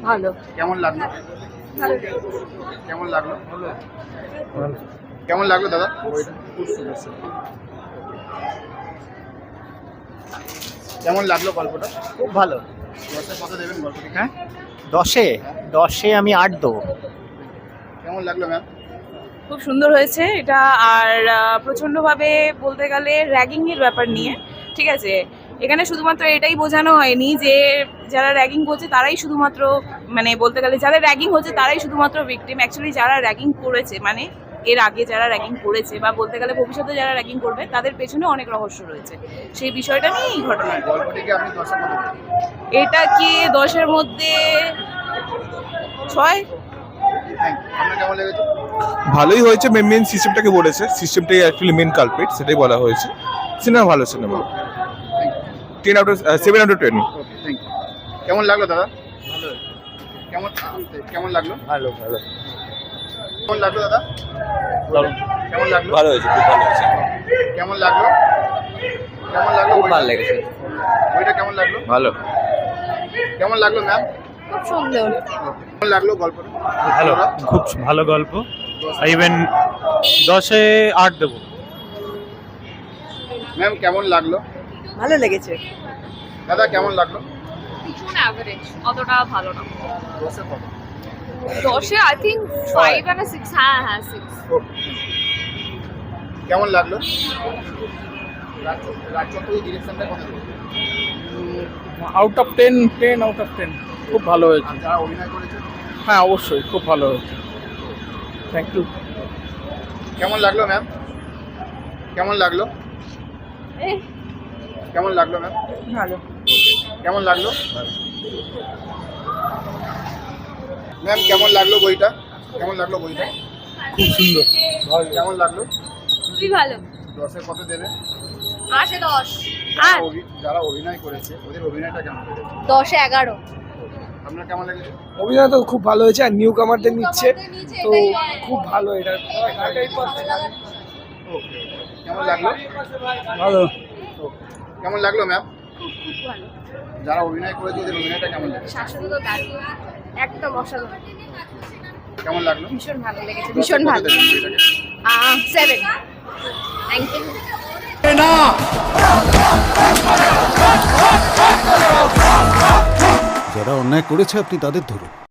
ভালো। কেমন লাগলো? ভালো। কেমন লাগলো? কেমন লাগলো দাদা? কেমন লাগলো গল্পটা? খুব ভালো। 10-এ কত দেবেন গল্পটিকে? হ্যাঁ, 10-এ আমি 8 দেবো। কেমন লাগলো ম্যাম? খুব সুন্দর হয়েছে এটা। আর প্রচণ্ডভাবে বলতে গেলে র্যাগিং এর ব্যাপার নিয়ে, ঠিক আছে, এখানে শুধুমাত্র এটাই বোঝানো হয়নি যে যারা র্যাগিং করছে তারাই শুধুমাত্র, মানে বলতে গেলে যারা র্যাগিং হচ্ছে তারাই শুধুমাত্র ভিকটিম। অ্যাকচুয়ালি যারা র্যাগিং করেছে, মানে এর আগে যারা র্যাগিং করেছে বা বলতে গেলে ভবিষ্যতে যারা র্যাগিং করবে, তাদের পেছনে অনেক রহস্য রয়েছে। সেই বিষয়টা নিয়ে এই ঘটনা। গল্পটিকে আপনি 10-এ কত দেবেন? এটা কি 10-এর মধ্যে 6। আপনার কেমন লেগেছে? ভালোই হয়েছে। মেন সিস্টেমটাকে বলেছে, সিস্টেমটাই অ্যাকচুয়ালি মেন কালপ্রিট, সেটাই বলা হয়েছে। সিনেমা ভালো, cinema 7 out of 10। Okay, thank you. কেমন লাগলো দাদা? কেমন কেমন লাগলো? ভালো। কেমন লাগলো দাদা? কেমন লাগলো? ভালো হয়েছে, খুব ভালো হয়েছে। কেমন লাগলো? কেমন লাগলো? খুব ভালো লেগেছে। বইটা কেমন লাগলো? ভালো। কেমন লাগলো ম্যাম? খুব সুন্দর। কেমন লাগলো গল্পটা? ভালো, খুব ভালো গল্প। ইভেন 10-এ 8 দেবো। ম্যাম কেমন লাগলো? ভালো লেগেছে। দাদা কেমন লাগলো? ভীষণ অ্যাভারেজ, অতটা ভালো না। 10-এ কত? 10-এ আই থিঙ্ক 5 and a 6। হ্যাঁ 6। কেমন লাগলো? রাজচন্দ্র ডিরেকশনটা কত দেবেন? আউট অফ 10 আউট অফ 10 খুব ভালো হয়েছে। আর যারা অভিনয় করেছে? হ্যাঁ অবশ্যই খুব ভালো হয়েছে। Thank you. কেমন লাগলো ম্যাম? কেমন লাগলো? কেমন লাগলো ম্যাম? ভালো। কেমন লাগলো? ম্যাম কেমন লাগলো বইটা? কেমন লাগলো বইটা? খুব সুন্দর। কেমন লাগলো? খুবই ভালো। 10-এ কত দেবে? 8-এ 10। যারা অভিনয় করেছে ওদের অভিনয়টা কেমন? 10-এ 11। আপনার কেমন লেগেছে? অভিনয় তো খুব ভালো হয়েছে, আর নিউ কামারদের নিচ্ছে তো খুব ভালো। এটা ওকে, কেমন লাগলো? ভালো। কেমন লাগলো ম্যাম? যারা অভিনয় করেছে ওদের অভিনয়টা কেমন লেগেছে? শাশুড়ি তো দারুণ, একদম অসাধারণ। কেমন লাগলো? ভীষণ ভালো লেগেছে, 10-এ ভীষণ কত ভালো। দেবেন বইটাকে? 7। Thank you. যারা অন্যায় করেছে আপনি তাদের ধরুন।